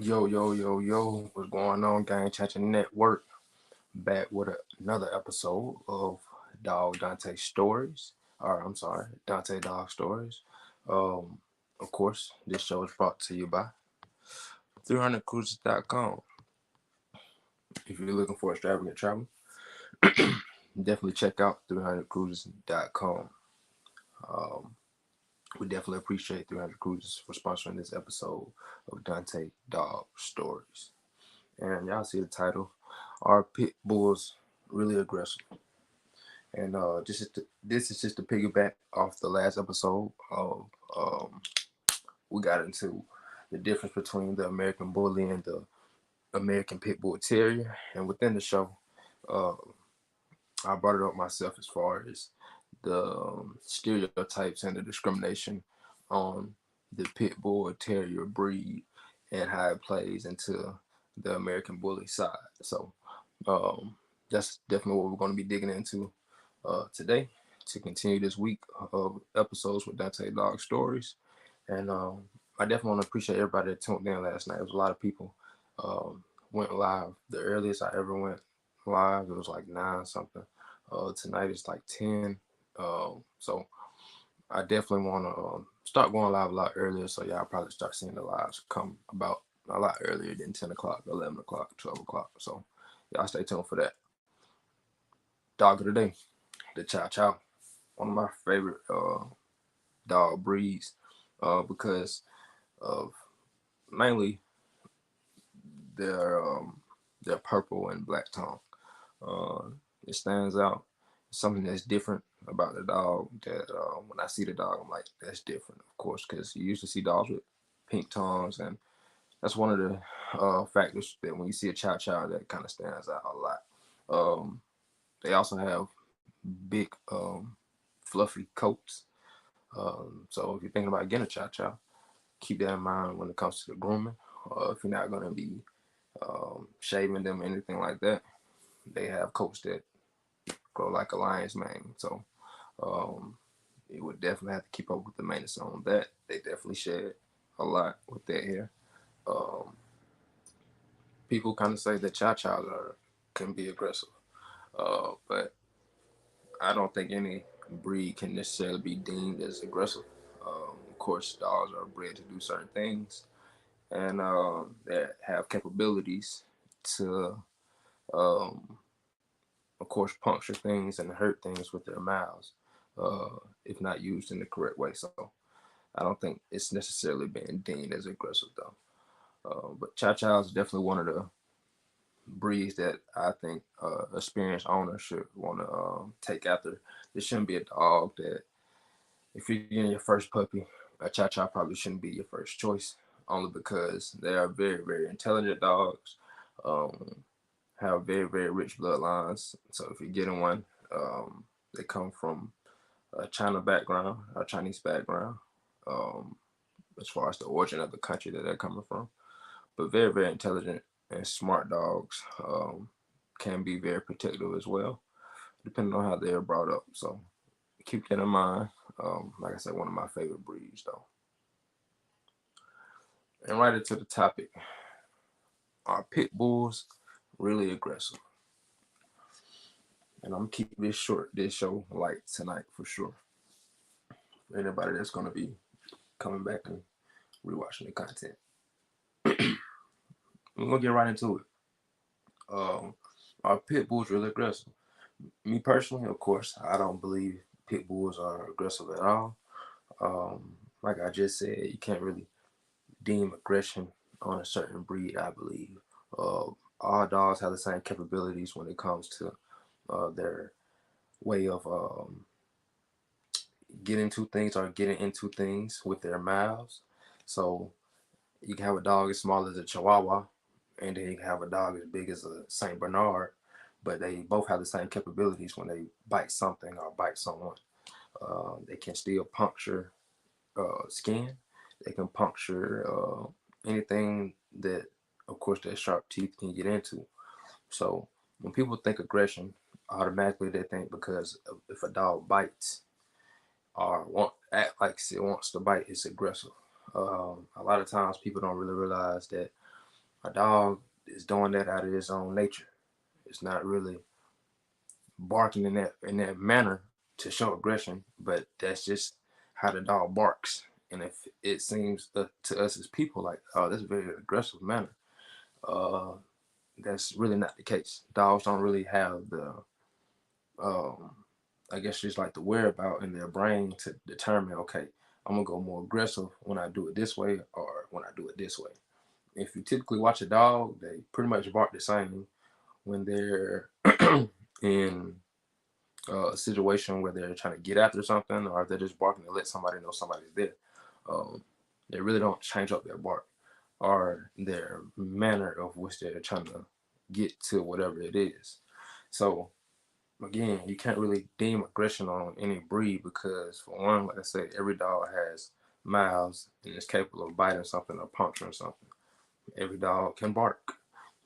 Yo, yo, yo, yo, what's going on, Gang Changer Network? Back with another episode of Dog Dante Stories. Or, I'm sorry, Dante Dog Stories. Um, of course, this show is brought to you by 300cruises.com. If you're looking for extravagant travel, definitely check out 300cruises.com. Um, we definitely appreciate 300 Cruises for sponsoring this episode of Dante Dog Stories. And y'all see the title. Are pit bulls really aggressive? And this is just to piggyback off the last episode of we got into the difference between the American Bully and the American Pit Bull Terrier. And within the show, uh, I brought it up myself as far as the stereotypes and the discrimination on the Pit Bull Terrier breed and how it plays into the American Bully side. So um, that's definitely what we're going to be digging into today to continue this week of episodes with Dante Dog Stories. And I definitely want to appreciate everybody that tuned in last night. It was a lot of people went live. The earliest I ever went live, it was like 9 something. Tonight it's like 10. So I definitely want to start going live a lot earlier. So y'all probably start seeing the lives come about a lot earlier than 10 o'clock, 11 o'clock, 12 o'clock. So y'all stay tuned for that. Dog of the day, the Chow Chow. One of my favorite dog breeds because of mainly their their purple and black tone. Uh, it stands out. It's something that's different about the dog that when I see the dog, I'm like, that's different, of course, because you usually see dogs with pink tones, and that's one of the factors that when you see a Chow Chow that kind of stands out a lot. They also have big, fluffy coats. So if you're thinking about getting a Chow Chow, keep that in mind when it comes to the grooming. If you're not going to be shaving them or anything like that, they have coats that grow like a lion's mane. So um, you would definitely have to keep up with the maintenance on that. They definitely shed a lot with their hair. Um, People kind of say that Chow Chows can be aggressive, but I don't think any breed can necessarily be deemed as aggressive. Of course, dogs are bred to do certain things, and that have capabilities to, um, of course, puncture things and hurt things with their mouths, if not used in the correct way. So I don't think it's necessarily being deemed as aggressive though. But Chow Chow is definitely one of the breeds that I think experienced owners should want to take after. This shouldn't be a dog that if you're getting your first puppy, a Chow Chow probably shouldn't be your first choice, only because they are very, very intelligent dogs, um, have very, very rich bloodlines. So if you're getting one, they come from a China background, a Chinese background, um, as far as the origin of the country that they're coming from. But very, very intelligent and smart dogs can be very protective as well, depending on how they're brought up. So keep that in mind. Like I said, one of my favorite breeds, though. And right into the topic: are pit bulls really aggressive? And I'm keeping this short, this show light tonight for sure. For anybody that's gonna be coming back and rewatching the content, we're gonna get right into it. Um, are pit bulls really aggressive? Me personally, of course, I don't believe pit bulls are aggressive at all. Like I just said, you can't really deem aggression on a certain breed, I believe. All dogs have the same capabilities when it comes to their way of getting to things or getting into things with their mouths. So you can have a dog as small as a Chihuahua, and then you can have a dog as big as a Saint Bernard, but they both have the same capabilities when they bite something or bite someone. They can still puncture skin. They can puncture anything that, of course, their sharp teeth can get into. So when people think aggression, automatically they think because if a dog bites or act like it wants to bite, it's aggressive. A lot of times people don't really realize that A dog is doing that out of its own nature. It's not really barking in that manner to show aggression, but that's just how the dog barks. And if it seems to us as people like, oh, that's a very aggressive manner, uh, that's really not the case. Dogs don't really have the, um, I guess, just like the whereabout in their brain to determine, okay, I'm gonna go more aggressive when I do it this way or when I do it this way. If you typically watch a dog, they pretty much bark the same when they're in a situation where they're trying to get after something, or if they're just barking to let somebody know somebody's there. Um, they really don't change up their bark or their manner of which they're trying to get to whatever it is. So again, you can't really deem aggression on any breed because, for one, like I said, every dog has mouths and is capable of biting something or puncturing something. Every dog can bark.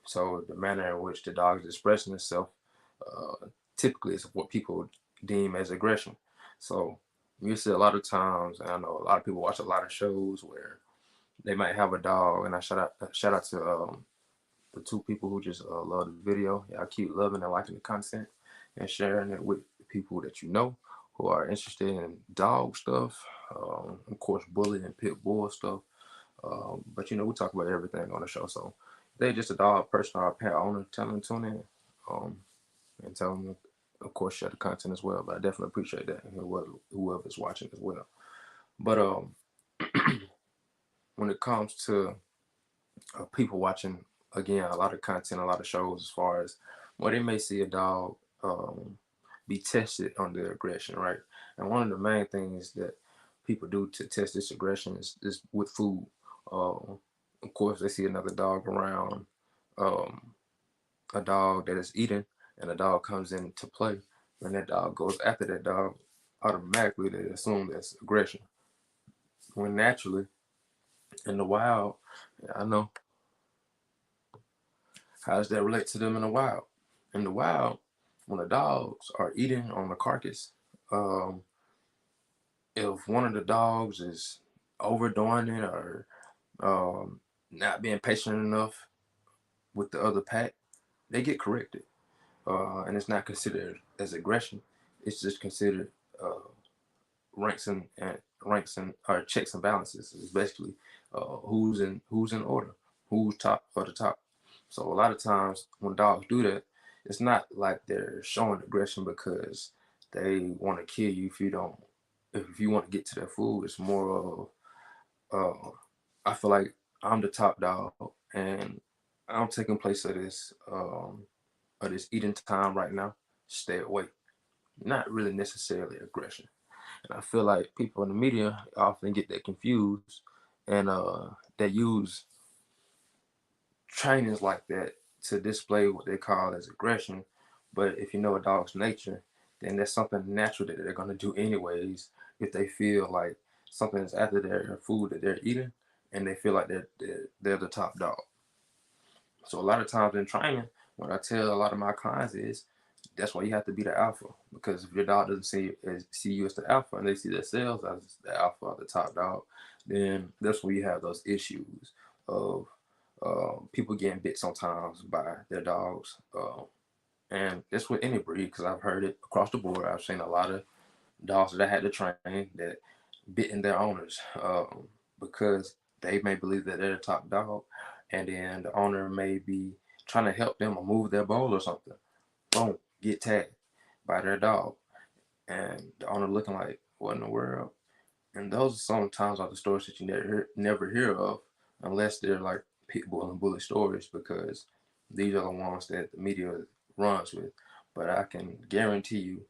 So the manner in which the dog is expressing itself typically is what people deem as aggression. So you see a lot of times, and I know a lot of people watch a lot of shows where they might have a dog, and I shout out to the two people who just love the video. Y'all keep loving and liking the content and sharing it with people that you know who are interested in dog stuff. Of course, bully and pit bull stuff. But we talk about everything on the show. So if they're just a dog person or a pet owner, tell them to tune in. And tell them, of course, share the content as well. But I definitely appreciate that, and whoever's watching as well. But when it comes to people watching, again, a lot of content, a lot of shows, as far as they may see a dog be tested on their aggression, right? And one of the main things that people do to test this aggression is with food. Of course, they see another dog around, a dog that is eating, and a dog comes into play, and that dog goes after that dog. Automatically, they assume that's aggression. When naturally, in the wild, I know, how does that relate to them in the wild? In the wild, when the dogs are eating on the carcass, um, if one of the dogs is overdoing it or not being patient enough with the other pack, they get corrected. And it's not considered as aggression. It's just considered uh, ranks and or checks and balances. It's basically who's in order, who's top for the top. So a lot of times when dogs do that, it's not like they're showing aggression because they want to kill you if you want to get to their food. It's more of I feel like I'm the top dog and I'm taking place of this eating time right now. Stay away. Not really necessarily aggression. And I feel like people in the media often get that confused, and they use trainings like that to display what they call as aggression. But if you know a dog's nature, then that's something natural that they're going to do anyways if they feel like something is after their food that they're eating and they feel like they're the top dog. So a lot of times in training, what I tell a lot of my clients is that's why you have to be the alpha. Because if your dog doesn't see you as the alpha and they see themselves as the alpha or the top dog, then that's where you have those issues of people getting bit sometimes by their dogs. And that's with any breed, because I've heard it across the board. I've seen a lot of dogs that I had to train that bitten their owners because they may believe that they're the top dog, and then the owner may be trying to help them or move their bowl or something. Boom, get tagged by their dog, and the owner looking like, what in the world? And those sometimes are the stories that you never hear of unless they're like Pitbull and bully stories, because these are the ones that the media runs with. But I can guarantee you,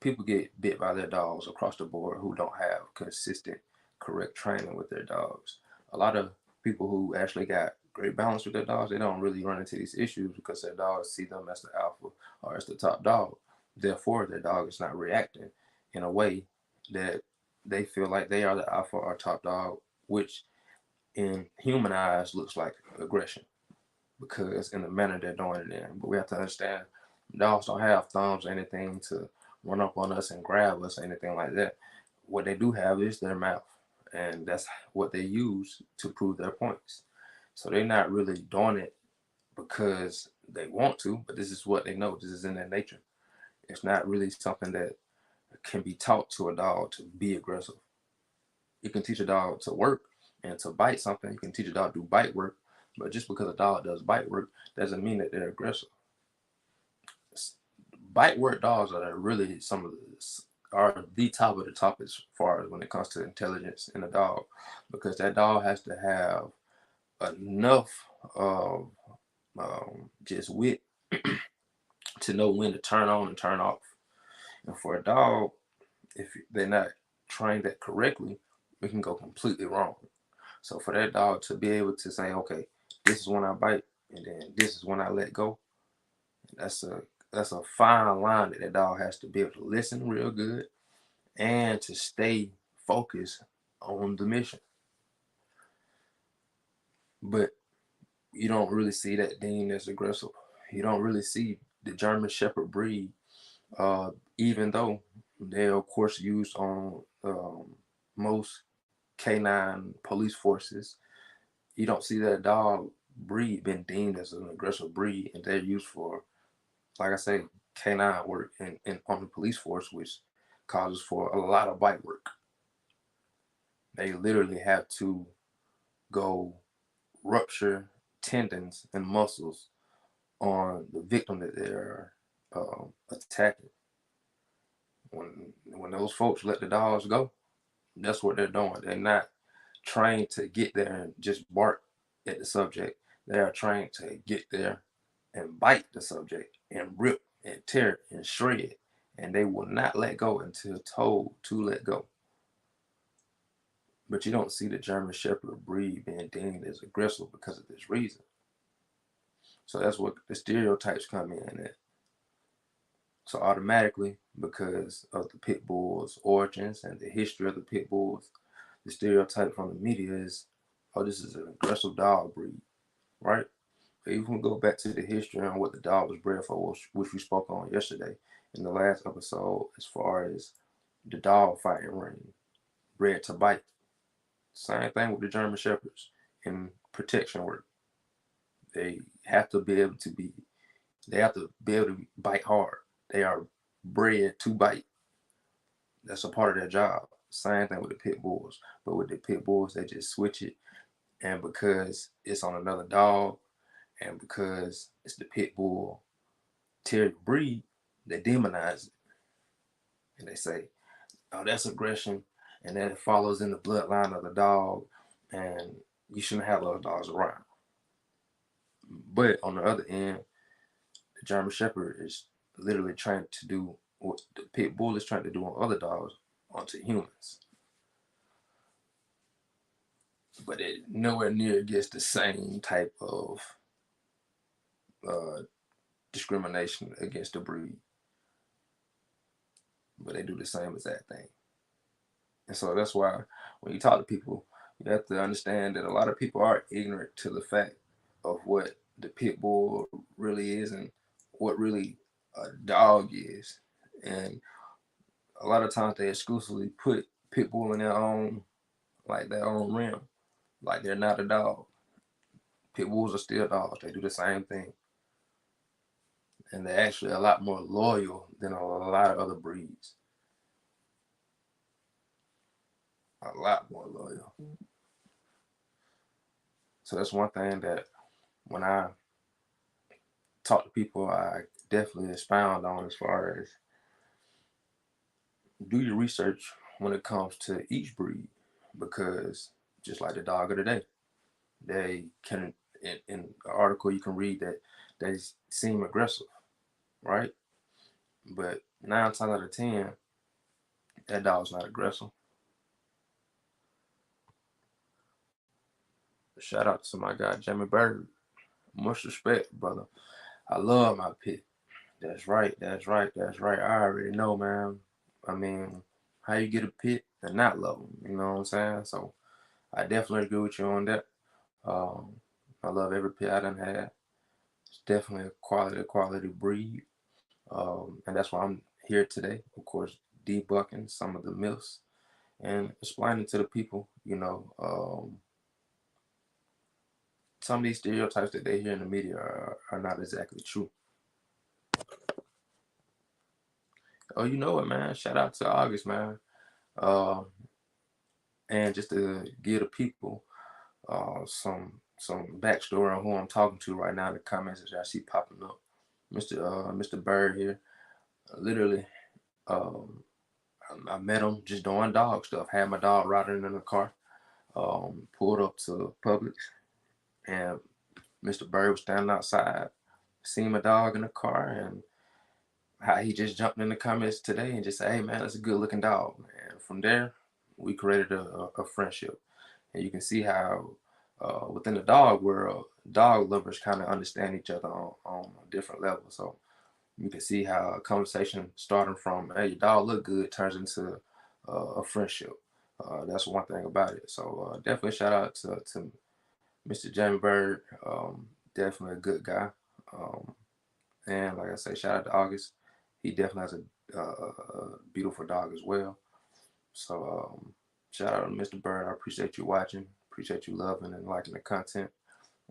people get bit by their dogs across the board who don't have consistent, correct training with their dogs. A lot of people who actually got great balance with their dogs, they don't really run into these issues because their dogs see them as the alpha or as the top dog. Therefore, their dog is not reacting in a way that they feel like they are the alpha or top dog, which in human eyes looks like aggression because in the manner they're doing it in. But we have to understand dogs don't have thumbs or anything to run up on us and grab us or anything like that. What they do have is their mouth, and that's what they use to prove their points. So they're not really doing it because they want to, but this is what they know. This is in their nature. It's not really something that can be taught to a dog to be aggressive. You can teach a dog to work and to bite something. You can teach a dog to do bite work, but just because a dog does bite work doesn't mean that they're aggressive. Bite work dogs are really some of the top of the top as far as when it comes to intelligence in a dog, because that dog has to have enough of just wit to know when to turn on and turn off. And for a dog, if they're not trained that correctly, it can go completely wrong. So for that dog to be able to say, okay, this is when I bite, and then this is when I let go, that's a fine line that dog has to be able to listen real good and to stay focused on the mission. But you don't really see that deemed as aggressive. You don't really see the German Shepherd breed, even though they're of course used on most canine police forces. You don't see that dog breed been deemed as an aggressive breed, and they're used for, like I say, canine work and on the police force, which causes for a lot of bite work. They literally have to go rupture tendons and muscles on the victim that they're attacking. When those folks let the dogs go, that's what they're doing. They're not trained to get there and just bark at the subject. They are trained to get there and bite the subject and rip and tear and shred, and they will not let go until told to let go. But you don't see the German Shepherd breed being deemed as aggressive because of this reason. So that's what the stereotypes come in at. So automatically, because of the pit bull's origins and the history of the pit bulls, the stereotype from the media is, oh, this is an aggressive dog breed, right? But if we go back to the history and what the dog was bred for, which we spoke on yesterday in the last episode, as far as the dog fighting ring, bred to bite. Same thing with the German Shepherds in protection work. They have to be able to be, they have to be able to bite hard. They are bred to bite. That's a part of their job. Same thing with the pit bulls. But with the pit bulls, they just switch it. And because it's on another dog, and because it's the pit bull terrier breed, they demonize it. And they say, oh, that's aggression. And then it follows in the bloodline of the dog. And you shouldn't have those dogs around. But on the other end, the German Shepherd is literally trying to do what the pit bull is trying to do on other dogs onto humans. But it nowhere near gets the same type of uh, discrimination against the breed. But they do the same exact thing. And so that's why when you talk to people, you have to understand that a lot of people are ignorant to the fact of what the pit bull really is and what really a dog is. And a lot of times they exclusively put pit bull in their own realm, like they're not a dog. Pit bulls are still dogs. They do the same thing. And they're actually a lot more loyal than a lot of other breeds. A lot more loyal. So that's one thing that when I talk to people, I definitely expound on, as far as do your research when it comes to each breed, because just like the dog of the day, they can, in an article you can read that they seem aggressive, right? But 9 times out of 10, that dog's not aggressive. Shout out to my guy Jimmy Bird. Much respect, brother. I love my pit. That's right. That's right. That's right. I already know, man. I mean, how you get a pit and not love them? You know what I'm saying? So I definitely agree with you on that. Um, I love every pit I done had. It's definitely a quality breed. And that's why I'm here today. Of course, debunking some of the myths and explaining to the people, some of these stereotypes that they hear in the media are not exactly true. Oh, you know what, man? Shout out to August, man. Uh, and just to give the people some backstory on who I'm talking to right now in the comments that I see popping up. Mr. Bird here. Literally, um, I met him just doing dog stuff. Had my dog riding in the car. Pulled up to Publix, and Mr. Bird was standing outside. Seen my dog in the car, and how he just jumped in the comments today and just said, "Hey man, that's a good looking dog." And from there, we created a friendship. And you can see how within the dog world, dog lovers kind of understand each other on a different level. So you can see how a conversation starting from, "Hey, your dog look good," turns into a friendship. That's one thing about it. So definitely shout out to Mr. Jamie Bird. Definitely a good guy. Um, and like I say, shout out to August. He definitely has a beautiful dog as well. So shout out to Mr. Bird. I appreciate you watching. Appreciate you loving and liking the content.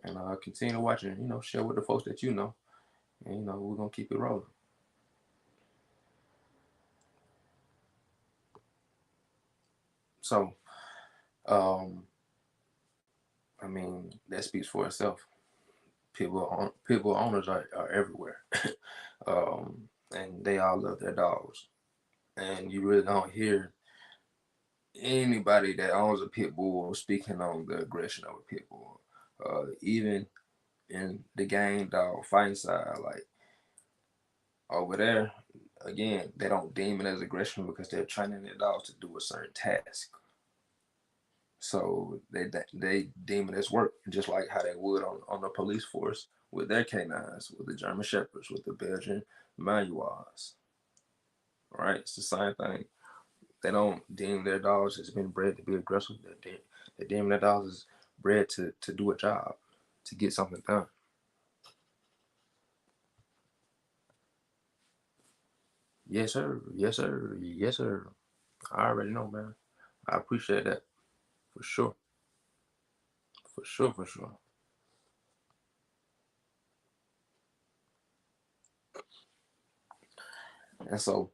And continue watching and, share with the folks that you know. And, we're going to keep it rolling. So, I mean, that speaks for itself. Pitbull owners are everywhere. And they all love their dogs. And you really don't hear anybody that owns a pit bull speaking on the aggression of a pit bull. Even in the gang dog fighting side, like over there, again, they don't deem it as aggression because they're training their dogs to do a certain task. So they deem it as work, just like how they would on the police force with their canines, with the German Shepherds, with the Belgian Malinois. Right? It's the same thing. They don't deem their dogs as being bred to be aggressive. They deem their dogs as bred to do a job, to get something done. Yes, sir. Yes, sir. Yes, sir. I already know, man. I appreciate that for sure. For sure, for sure. And so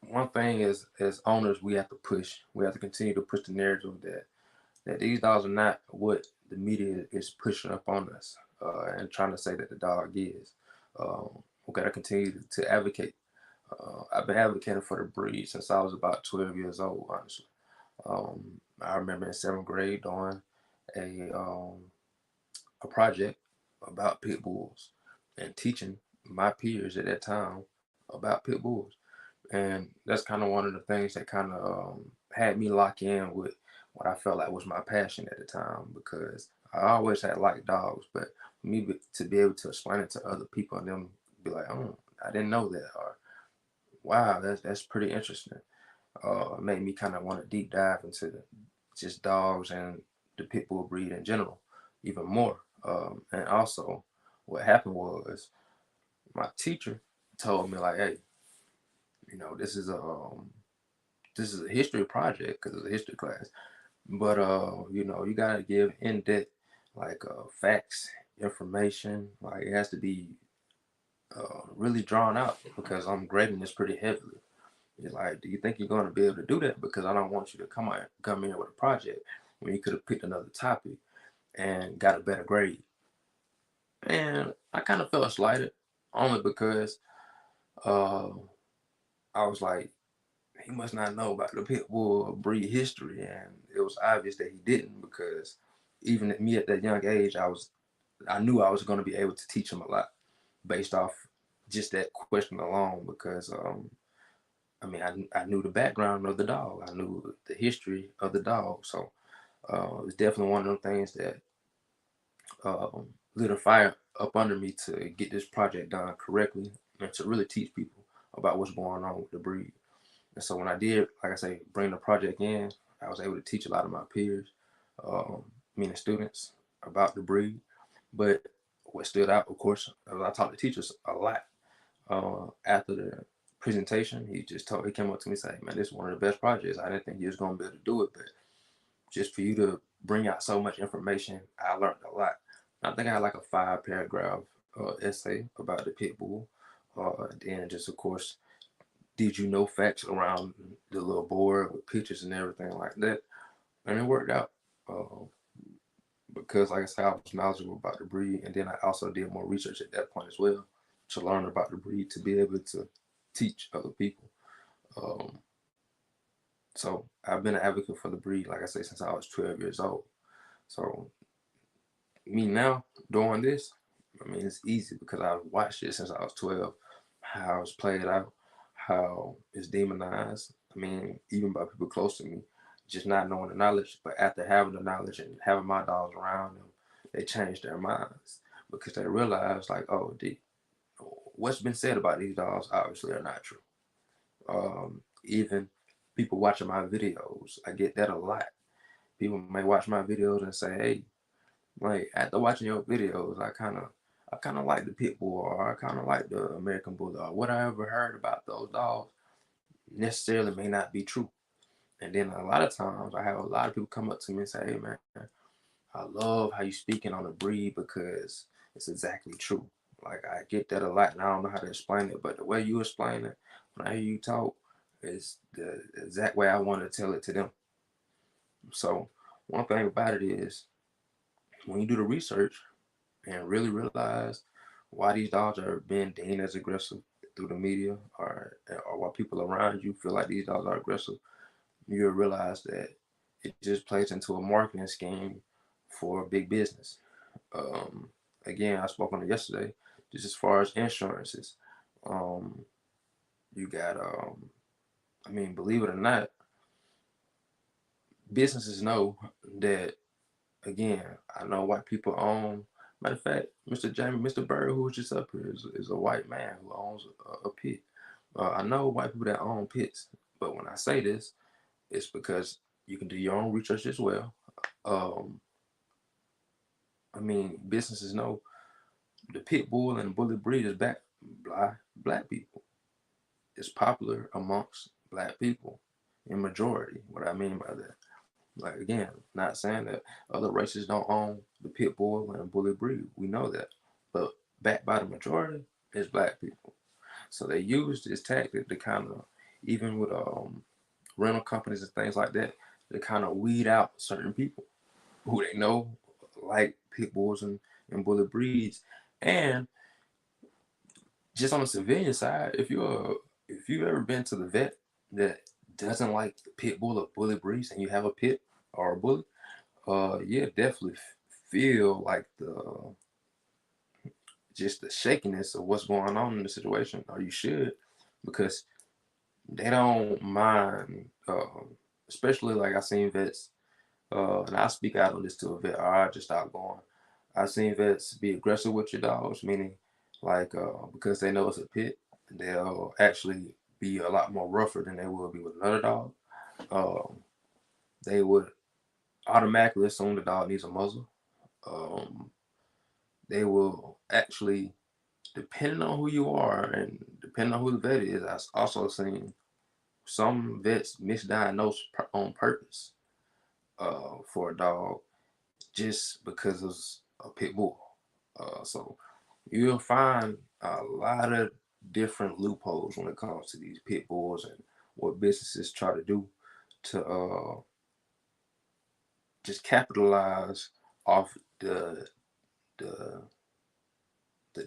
one thing is, as owners, we have to push. We have to continue to push the narrative that these dogs are not what the media is pushing up on us and trying to say that the dog is. We got to continue to advocate. I've been advocating for the breed since I was about 12 years old, honestly. I remember in seventh grade doing a a project about pit bulls and teaching my peers at that time about pit bulls. And that's kind of one of the things that kind of had me lock in with what I felt like was my passion at the time, because I always had liked dogs, but me to be able to explain it to other people and them be like, "Oh, I didn't know that," or "Wow, that's pretty interesting." Made me kind of want to deep dive into just dogs and the pit bull breed in general even more. And also, what happened was my teacher told me like, "Hey, this is a history project because it's a history class, but you gotta give in depth like facts, information. Like it has to be really drawn out because I'm grading this pretty heavily." You're like, "Do you think you're going to be able to do that? Because I don't want you to come in with a project when you could have picked another topic and got a better grade." And I kind of felt slighted, only because uh, I was like, he must not know about the pit bull breed history, and it was obvious that he didn't, because even at me at that young age, I knew I was going to be able to teach him a lot based off just that question alone, because I mean, I knew the background of the dog. I knew the history of the dog. So it's definitely one of them things that lit a fire up under me to get this project done correctly and to really teach people about what's going on with the breed. And so when I did, like I say, bring the project in, I was able to teach a lot of my peers, um, meaning students, about the breed. But what stood out, of course, I taught the teachers a lot. After the presentation, he came up to me and said, "Man, this is one of the best projects. I didn't think you was gonna be able to do it, but just for you to bring out so much information. I learned a lot. I think I had like a 5 paragraph essay about the pit bull. Then just of course, did you know facts around the little board with pictures and everything like that, and it worked out. Uh, because like I said, I was knowledgeable about the breed, and then I also did more research at that point as well to learn about the breed to be able to teach other people. Um, so I've been an advocate for the breed, like I say, since I was 12 years old. So me now doing this, I mean, it's easy because I've watched it since I was 12, how it's played out, how it's demonized. I mean, even by people close to me, just not knowing the knowledge. But after having the knowledge and having my dogs around them, they changed their minds because they realized, like, oh, what's been said about these dogs obviously are not true. Even people watching my videos, I get that a lot. People may watch my videos and say, hey, like after watching your videos, I kind of like the pit bull, or I kind of like the American bulldog. What I ever heard about those dogs necessarily may not be true. And then a lot of times I have a lot of people come up to me and say, "Hey man, I love how you speaking on the breed because it's exactly true." Like I get that a lot, and I don't know how to explain it, but the way you explain it, when I hear you talk, is the exact way I want to tell it to them. So one thing about it is when you do the research and really realize why these dogs are being deemed as aggressive through the media, or why people around you feel like these dogs are aggressive, you'll realize that it just plays into a marketing scheme for big business. Um, Again, I spoke on it yesterday, just as far as insurances. Um, you got, I mean, believe it or not, businesses know that. Again, I know white people own. Matter of fact, Mr. Bird, who was just up here, is a white man who owns a pit. I know white people that own pits, but when I say this, it's because you can do your own research as well. Um, I mean, businesses know the pit bull and the bully breed is backed by black people. It's popular amongst black people in majority. What I mean by that, like again, not saying that other races don't own the pit bull and bully breed. We know that, but backed by the majority is black people. So they use this tactic to kind of, even with rental companies and things like that, to kind of weed out certain people who they know like pit bulls and bully breeds. And just on the civilian side, if you've ever been to the vet that doesn't like the pit bull or bully breeds, and you have a pit or a bully, yeah, definitely feel like the shakiness of what's going on in the situation, or you should, because they don't mind. Especially like I seen vets, and I speak out on this to a vet, or I just stop going. I've seen vets be aggressive with your dogs, meaning like because they know it's a pit, they'll actually be a lot more rougher than they will be with another dog. Um, they would automatically assume the dog needs a muzzle. Um, they will actually, depending on who you are and depending on who the vet is, I've also seen some vets misdiagnose on purpose for a dog just because of a pit bull. So you'll find a lot of different loopholes when it comes to these pit bulls and what businesses try to do to just capitalize off the the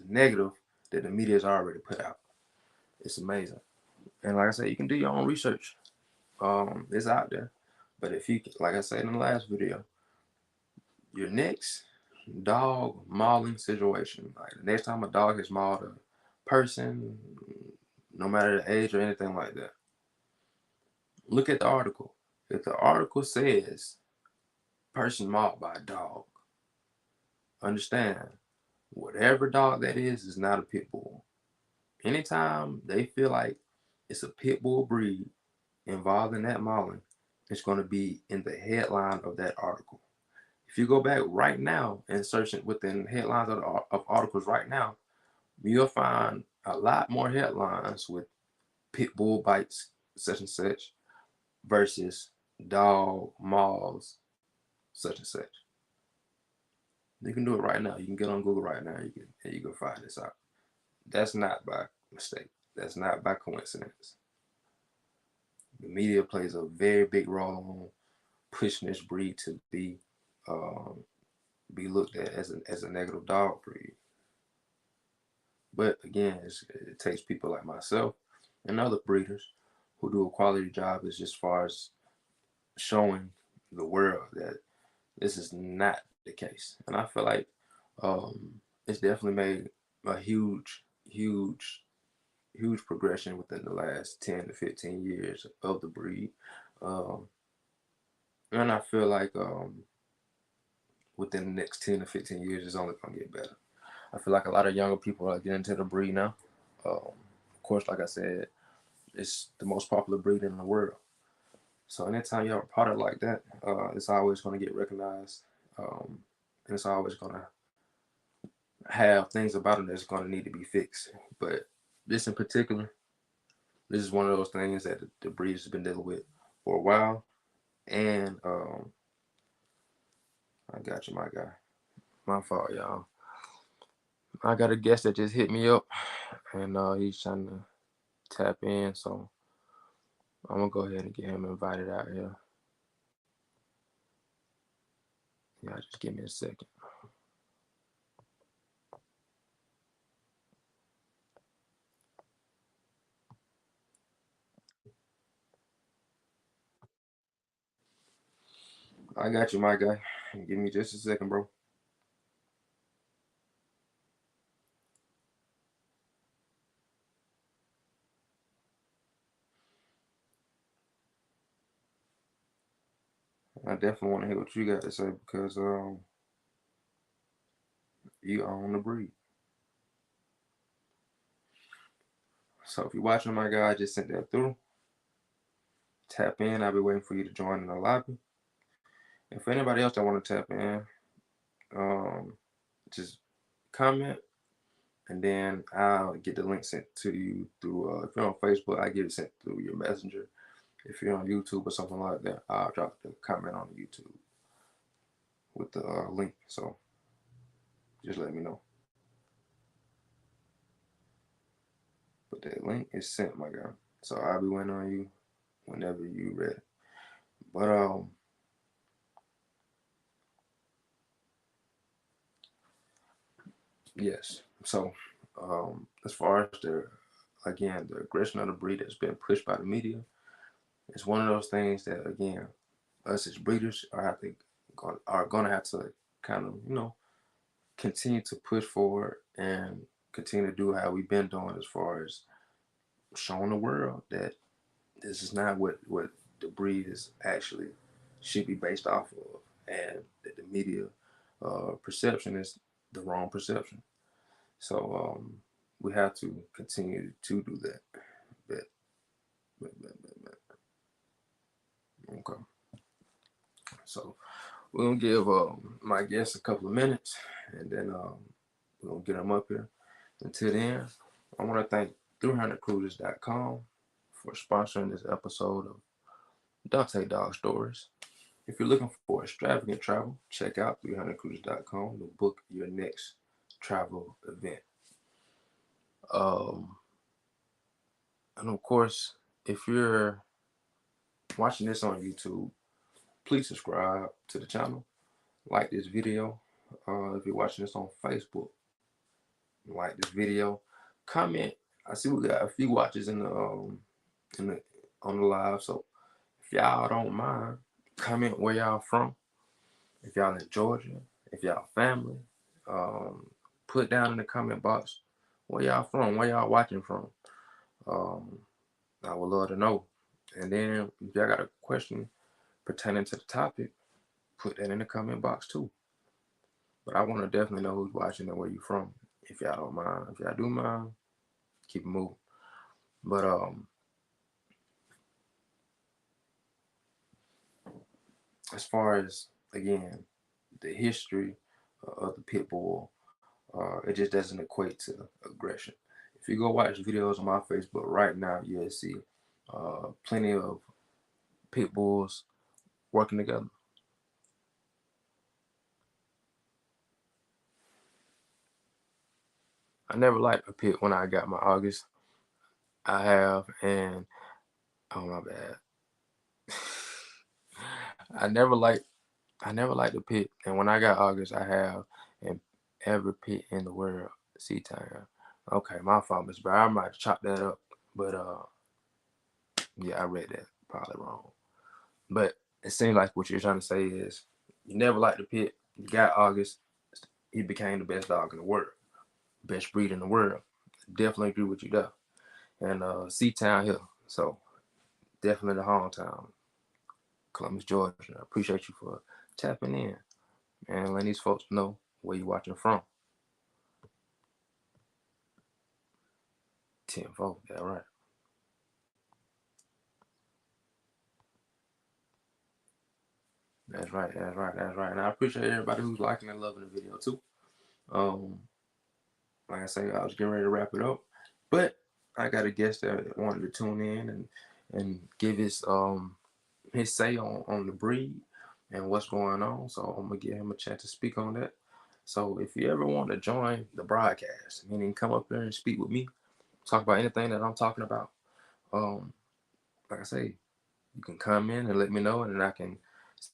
negative that the media has already put out. It's amazing. And like I said, you can do your own research. It's out there. But if you, like I said in the last video, your next dog mauling situation, like the next time a dog has mauled a person, no matter the age or anything like that, look at the article. If the article says person mauled by a dog, understand whatever dog that is not a pit bull. Anytime they feel like it's a pit bull breed involved in that mauling, it's going to be in the headline of that article. If you go back right now and search it within headlines of articles right now, you'll find a lot more headlines with pit bull bites, such and such, versus dog mauls such and such. You can do it right now. You can get on Google right now. You can find this out. That's not by mistake. That's not by coincidence. The media plays a very big role on pushing this breed to um, be looked at as a negative dog breed. But again, it takes people like myself and other breeders who do a quality job as just far as showing the world that this is not the case. And I feel like it's definitely made a huge progression within the last 10 to 15 years of the breed. Um, and I feel like within the next 10 to 15 years, it's only going to get better. I feel like a lot of younger people are getting into the breed now. Of course, like I said, it's the most popular breed in the world. So anytime you have a product like that, it's always going to get recognized. And it's always going to have things about it that's going to need to be fixed. But this in particular, this is one of those things that the breed has been dealing with for a while. And I got you, my guy. My fault, y'all. I got a guest that just hit me up, and he's trying to tap in, so I'm gonna go ahead and get him invited out here. Yeah, just give me a second. I got you, my guy. Give me just a second, bro. I definitely want to hear what you got to say because you own the breed. So if you're watching, my guy, I just sent that through. Tap in. I'll be waiting for you to join in the lobby. And for anybody else that want to tap in, just comment, and then I'll get the link sent to you through. If you're on Facebook, I get it sent through your messenger. If you're on YouTube or something like that, I'll drop the comment on YouTube with the link. So just let me know. But that link is sent, my guy. So I'll be waiting on you whenever you ready. But yes. So as far as the aggression of the breed that's been pushed by the media, it's one of those things that again, us as breeders are gonna have to kind of continue to push forward and continue to do how we've been doing as far as showing the world that this is not what the breed is actually should be based off of, and that the media perception is the wrong perception. So we have to continue to do that. But, okay. So we're gonna give my guests a couple of minutes, and then we're gonna get them up here. Until then, I want to thank 300cruisers.com for sponsoring this episode of Dante Dog Stories. If you're looking for extravagant travel, check out 300cruisers.com to book your next travel event. And of course, if you're watching this on YouTube, please subscribe to the channel, like this video. If you're watching this on Facebook, like this video, comment. I see we got a few watches in the on the live, so if y'all don't mind, comment where y'all from. If y'all in Georgia, if y'all family, put down in the comment box where y'all from, where y'all watching from. I would love to know. And then if y'all got a question pertaining to the topic, put that in the comment box too. But I want to definitely know who's watching and where you from. If y'all don't mind, if y'all do mind, keep it moving. But as far as again the history of the pit bull, it just doesn't equate to aggression. If you go watch videos on my Facebook right now, you'll see plenty of pit bulls working together. I never liked a pit when I got my August. I have, and oh my bad. I never liked I never liked the pit, and when I got August, I have in every pit in the world. Sea time. Okay, my fault, Miss Brown. I might chop that up, but yeah, I read that probably wrong. But it seems like what you're trying to say is you never liked the pit. You got August. He became the best dog in the world, best breed in the world. Definitely agree with you there. And Sea Town here, so definitely the hometown, Columbus, Georgia. I appreciate you for tapping in and letting these folks know where you're watching from. 10-4, yeah, right. That's right. That's right. That's right. And I appreciate everybody who's liking and loving the video too. Um, like I say, I was getting ready to wrap it up, but I got a guest that wanted to tune in and give his say on the breed and what's going on. So I'm gonna give him a chance to speak on that. So if you ever want to join the broadcast, meaning come up there and speak with me, talk about anything that I'm talking about, um, like I say, you can come in and let me know, and then I can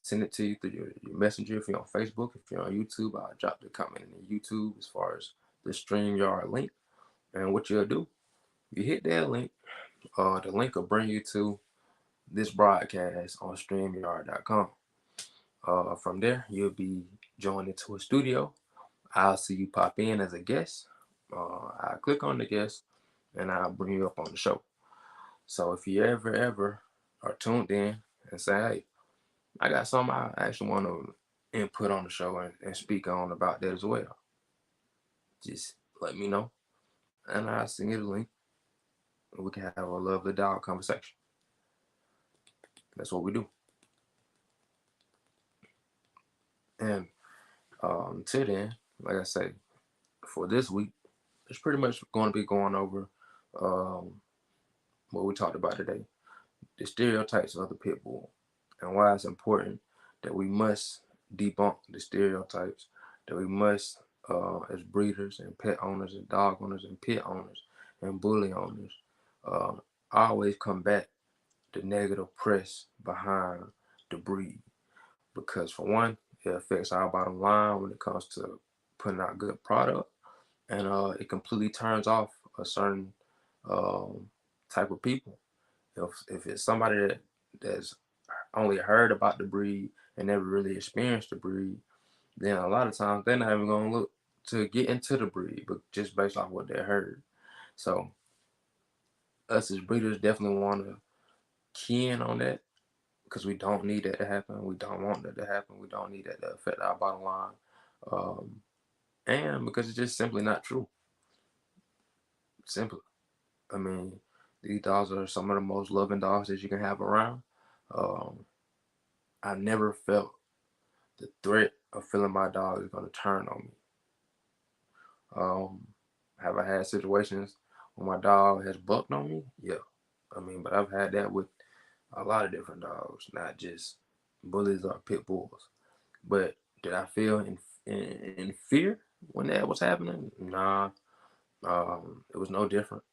send it to you through your messenger. If you're on Facebook, if you're on YouTube, I'll drop the comment in YouTube as far as the StreamYard link. And what you'll do, you hit that link, the link will bring you to this broadcast on StreamYard.com. From there, you'll be joined into a studio. I'll see you pop in as a guest. I'll click on the guest, and I'll bring you up on the show. So if you ever are tuned in and say, hey, I got something I actually want to input on the show and speak on about that as well, just let me know, and I'll send you the link, and we can have a lovely dialogue conversation. That's what we do. And till then, like I say, for this week, it's pretty much going to be going over um, what we talked about today, the stereotypes of the pit bull, and why it's important that we must debunk the stereotypes, that we must, as breeders and pet owners and dog owners and pit owners and bully owners, uh, always combat the negative press behind the breed. Because for one, it affects our bottom line when it comes to putting out good product, and it completely turns off a certain um, type of people. If it's somebody that's only heard about the breed and never really experienced the breed, then a lot of times they're not even gonna look to get into the breed, but just based off what they heard. So us as breeders definitely want to key in on that because we don't need that to happen. We don't want that to happen. We don't need that to affect our bottom line. Um, and because it's just simply not true. Simply. I mean, these dogs are some of the most loving dogs that you can have around. Um, I never felt the threat of feeling my dog is going to turn on me. Have I had situations when my dog has bucked on me? Yeah. I mean, but I've had that with a lot of different dogs, not just bullies or pit bulls. But did I feel in fear when that was happening? Nah. It was no different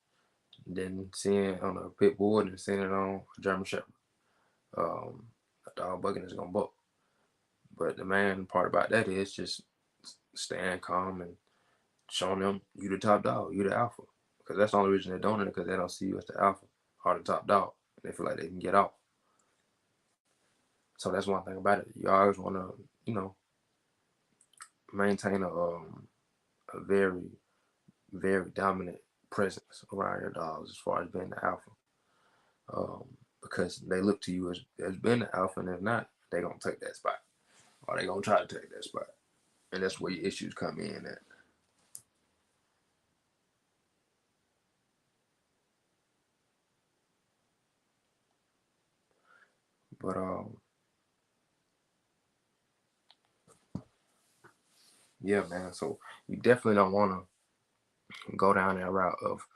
than seeing it on a pit bull and seeing it on a German Shepherd. A dog bucking is gonna buck. But the main part about that is just staying calm and showing them you the top dog, you the alpha. Because that's the only reason they're doing it, because they don't see you as the alpha or the top dog. They feel like they can get off. So that's one thing about it. You always want to, maintain a very, very dominant presence around your dogs as far as being the alpha. Because they look to you as being the alpha, and if not, they're going to take that spot. Or they're going to try to take that spot. And that's where your issues come in at. But yeah, man. So you definitely don't want to go down that route of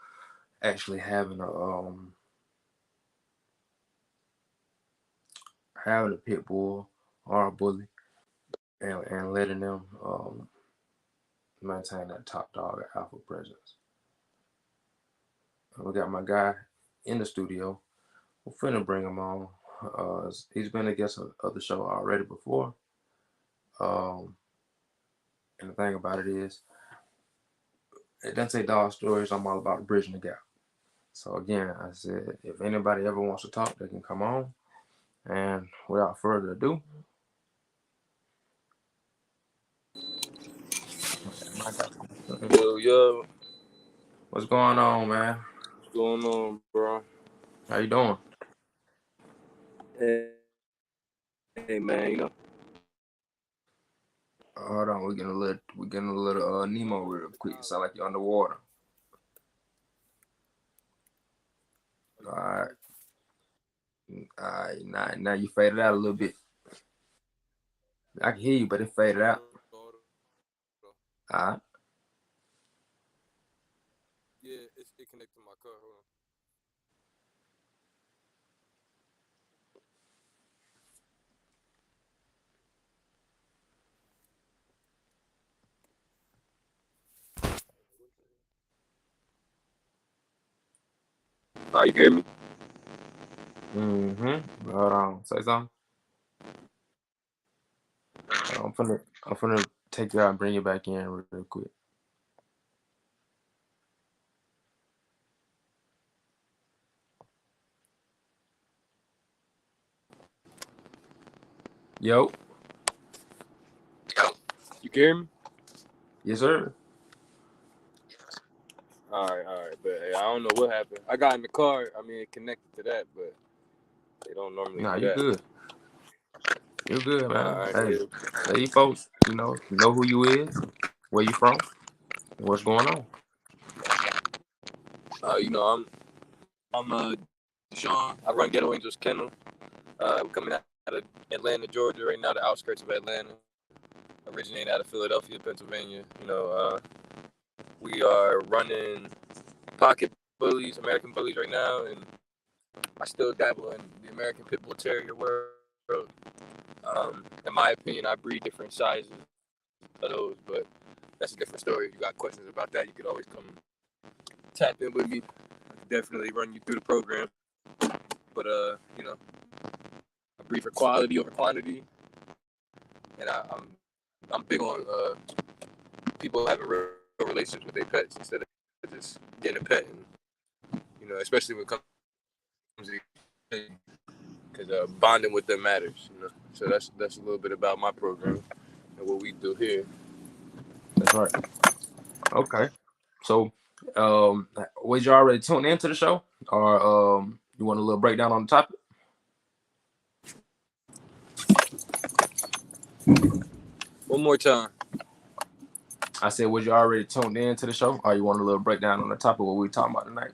actually having a pit bull or a bully and letting them maintain that top dog alpha presence. We got my guy in the studio. We're finna bring him on. He's been a guest of the show already before. And the thing about it is, it doesn't say dog stories. I'm all about bridging the gap. So again, I said, if anybody ever wants to talk, they can come on. And without further ado, Yo, what's going on, man? what's going on, bro? How you doing? Hey, man, Hold on, we're getting a little Nemo real quick. It sound like you're underwater. All right. All right, now you faded out a little bit. I can hear you, but it faded out. All right. Yeah, it connected to my car. Hold on. All right, you hear me? Hold on. Say something. I'm finna take you out and bring you back in real quick. Yo. You hear me? Yes, sir. All right, but hey, I don't know what happened. I got in the car. I mean, it connected to that, but they don't normally Nah, do you that. good. You good, man. All right, Hey, tell you folks, you know who you is, where you from, and what's going on. I'm Sean. I run Ghetto Angels Kennel. I'm coming out of Atlanta, Georgia, right now, the outskirts of Atlanta. Originated out of Philadelphia, Pennsylvania. We are running pocket bullies, American bullies right now, and I still dabble in the American Pitbull Terrier world. In my opinion, I breed different sizes of those, but that's a different story. If you got questions about that, you could always come tap in with me. I can definitely run you through the program. But I breed for quality over quantity, and I'm big on people having real relationships with their pets instead of just getting a pet, and especially when it comes to because bonding with them matters. So that's a little bit about my program and what we do here. That's right. Okay. So, was you already tuned into the show, or you want a little breakdown on the topic? One more time. I said, was you already tuned into the show, or you want a little breakdown on the topic what we talking about tonight?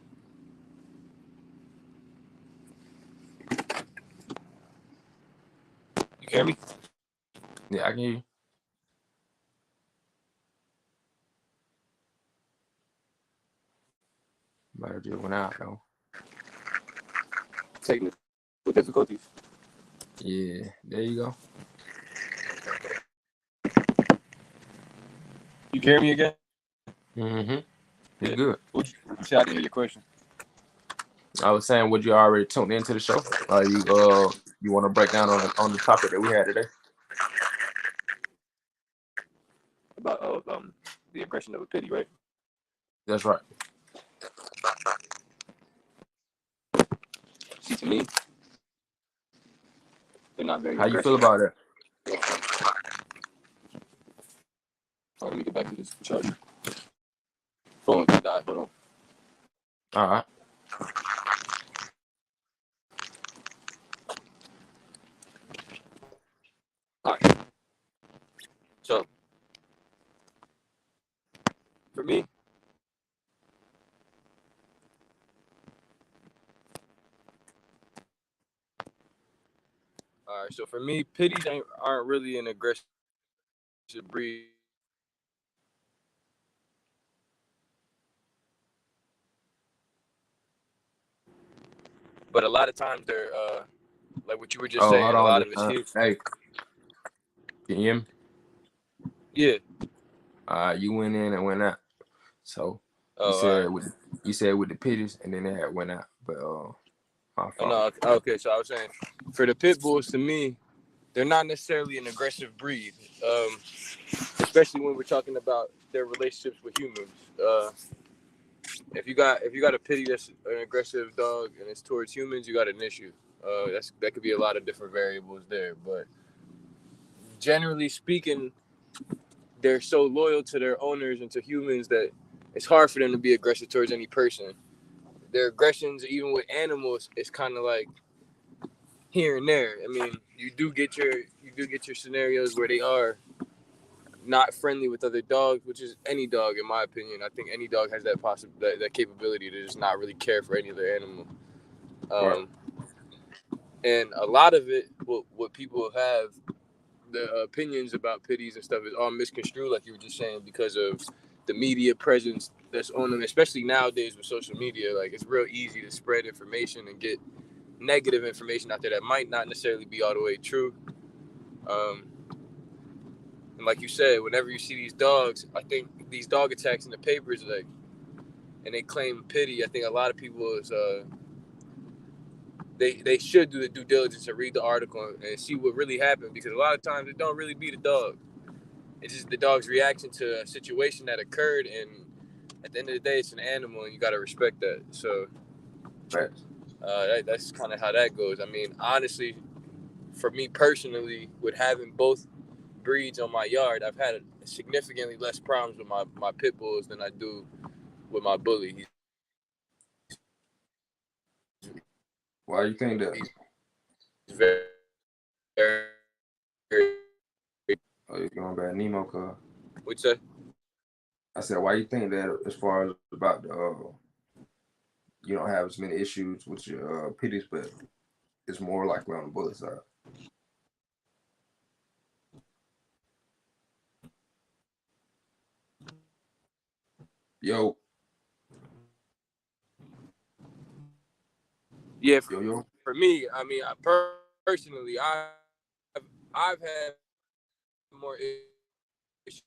You hear me? Yeah, I can hear you. Might have just went out though. Technical difficulties. Yeah, there you go. You hear me again? You're good. I didn't hear your question. I was saying, would you already tuned into the show? You want to break down on the topic that we had today? About the aggression of a pity, right? That's right. See, to me, they're not very How you feel aggressive. about that? Oh, let me get back to this charger. Phone died. Hold on. All right. All right. So, for me, pitties aren't really an aggressive breed. But a lot of times they're like what you were just saying. Hold A lot on. of it's here. Hey, can you hear me? Yeah. You went in and went out. So you Oh, all said right. with the pitties, and then they had went out. But my Oh fault. no, okay. So I was saying, for the pit bulls, to me, they're not necessarily an aggressive breed, especially when we're talking about their relationships with humans. If you got a pity that's an aggressive dog and it's towards humans, you got an issue. That could be a lot of different variables there, but generally speaking, they're so loyal to their owners and to humans that it's hard for them to be aggressive towards any person. Their aggressions, even with animals, is kind of like here and there. I mean, you do get your scenarios where they are not friendly with other dogs, which is any dog, in my opinion. I think any dog has that capability to just not really care for any other animal. Right. Um, and a lot of it, what people have, the opinions about pitties and stuff is all misconstrued, like you were just saying, because of the media presence that's on them, especially nowadays with social media. Like, it's real easy to spread information and get negative information out there that might not necessarily be all the way true. Um, and like you said, whenever you see these dogs, I think these dog attacks in the papers, like, and they claim pity, I think a lot of people is they should do the due diligence and read the article and see what really happened, because a lot of times it don't really be the dog. It's just the dog's reaction to a situation that occurred, and at the end of the day, it's an animal, and you got to respect that. So Facts. that's kind of how that goes. I mean, honestly, for me personally, with having both breeds on my yard, I've had significantly less problems with my pit bulls than I do with my bully. Why you think that? He's very, very, Oh, you're going back Nemo, cuz. what'd you say? I said, why you think that as far as about the you don't have as many issues with your pitties, but it's more likely on the bullet side. Yo, Yeah, yo, yo. for me, I mean, personally, I've had more issues.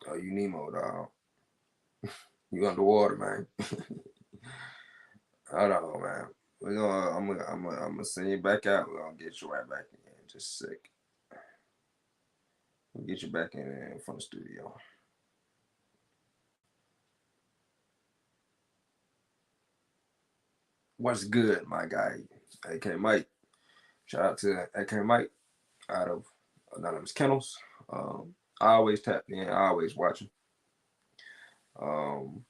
Oh, you Nemo, dog. You underwater, man. Hold on, man. I'm gonna send you back out. We're gonna get you right back in just a sec. We'll get you back in from the studio. What's good, my guy? AK Mike. Shout out to AK Mike out of Anonymous Kennels. I always tap in, I always watching. Um,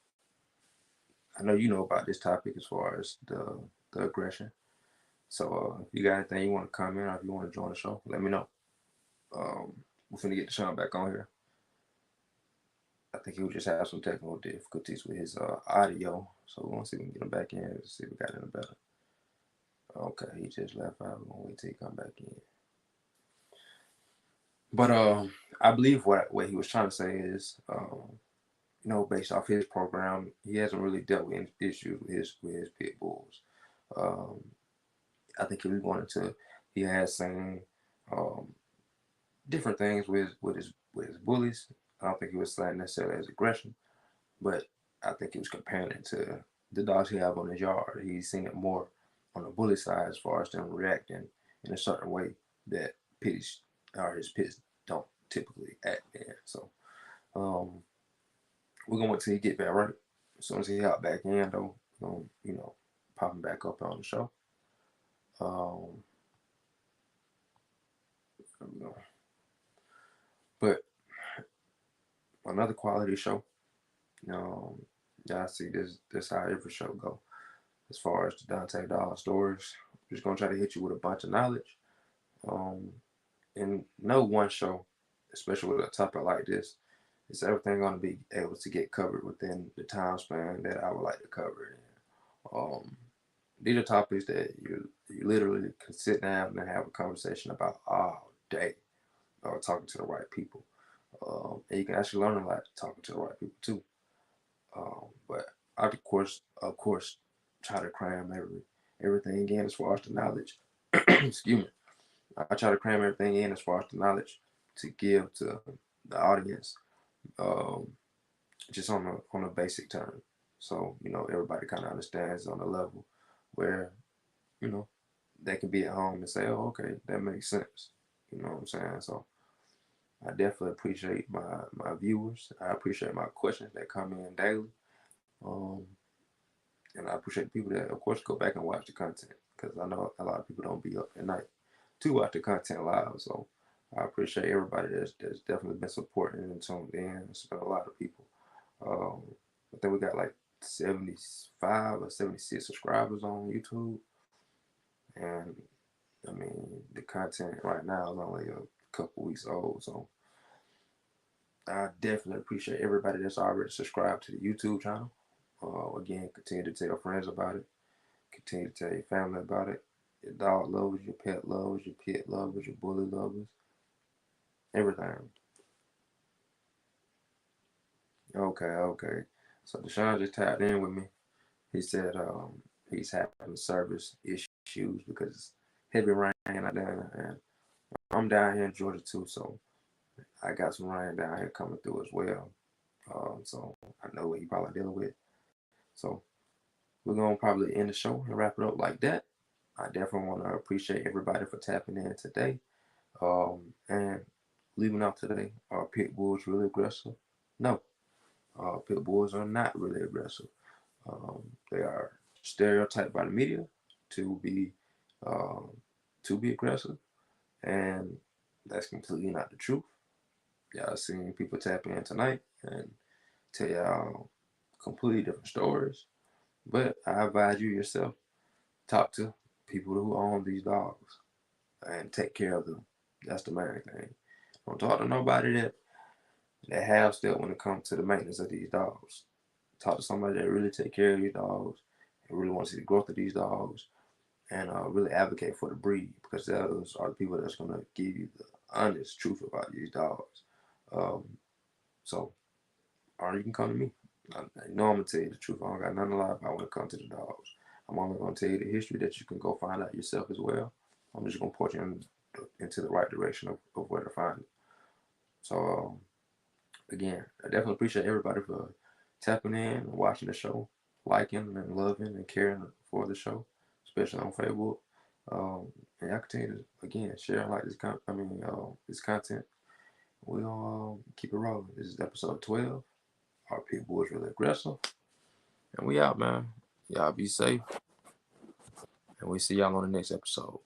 I know you know about this topic as far as the aggression. So if you got anything you want to comment or if you want to join the show, let me know. We're finna get Deshaun back on here. I think he would just have some technical difficulties with his audio. So we're gonna see if we can get him back in. See if we got any better. Okay, he just left out. We're gonna wait till he come back in. But I believe what he was trying to say is, based off his program, he hasn't really dealt with any issues with his pit bulls. Um, I think if we wanted to, he has seen um, different things with his bullies. I don't think he was saying necessarily as aggression, but I think he was comparing it to the dogs he have on his yard. He's seen it more on the bully side as far as them reacting in a certain way that pitties or his pits don't typically act in. So um, we're gonna wait till he get back right. As soon as he hop back in though, pop him back up on the show. Um, but another quality show. Um, yeah, I see this how every show go. As far as the Dante Doll stories, I'm just gonna try to hit you with a bunch of knowledge. Um, and no one show, especially with a topic like this, is everything gonna be able to get covered within the time span that I would like to cover it in. These are topics that you literally can sit down and have a conversation about all day, or talking to the right people. And you can actually learn a lot talking to the right people too. But I of course, try to cram everything in as far as the knowledge. Excuse me. I try to cram everything in as far as the knowledge to give to the audience, um, just on a basic term. So everybody kind of understands on a level where you know they can be at home and say, "Oh, okay, that makes sense." You know what I'm saying? So I definitely appreciate my viewers. I appreciate my questions that come in daily. Um, and I appreciate people that, of course, go back and watch the content because I know a lot of people don't be up at night to watch the content live. So I appreciate everybody that's definitely been supporting and tuned in. It's been a lot of people. Um, I think we got like 75 or 76 subscribers on YouTube, and I mean the content right now is only a couple weeks old. So I definitely appreciate everybody that's already subscribed to the YouTube channel. Again, continue to tell your friends about it. Continue to tell your family about it. Your dog lovers, your pet lovers, your pet lovers, your bully lovers, everything. Okay. So Deshaun just tapped in with me. He said he's having service issues because it's heavy rain out there, and I'm down here in Georgia too, so I got some rain down here coming through as well. So I know what he probably dealing with. So we're gonna probably end the show and wrap it up like that. I definitely want to appreciate everybody for tapping in today. And leaving out today, are pit bulls really aggressive? No, pit bulls are not really aggressive. They are stereotyped by the media to be um, aggressive, and that's completely not the truth. Y'all seen people tap in tonight and tell y'all completely different stories. But I advise you yourself talk to people who own these dogs and take care of them. That's the main thing. Don't talk to nobody that have still when it comes to the maintenance of these dogs. Talk to somebody that really take care of these dogs and really want to see the growth of these dogs and really advocate for the breed because those are the people that's going to give you the honest truth about these dogs. Um, so, or you can come to me. I know I'm going to tell you the truth. I don't got nothing to lie about when it comes to the dogs. I'm only going to tell you the history that you can go find out yourself as well. I'm just going to point you into the right direction of where to find it. So, again, I definitely appreciate everybody for tapping in and watching the show, liking and loving and caring for the show, especially on Facebook. And y'all continue to again share and like this content. We gonna keep it rolling. This is episode 12. Our people is really aggressive, and we out, man. Y'all be safe, and we see y'all on the next episode.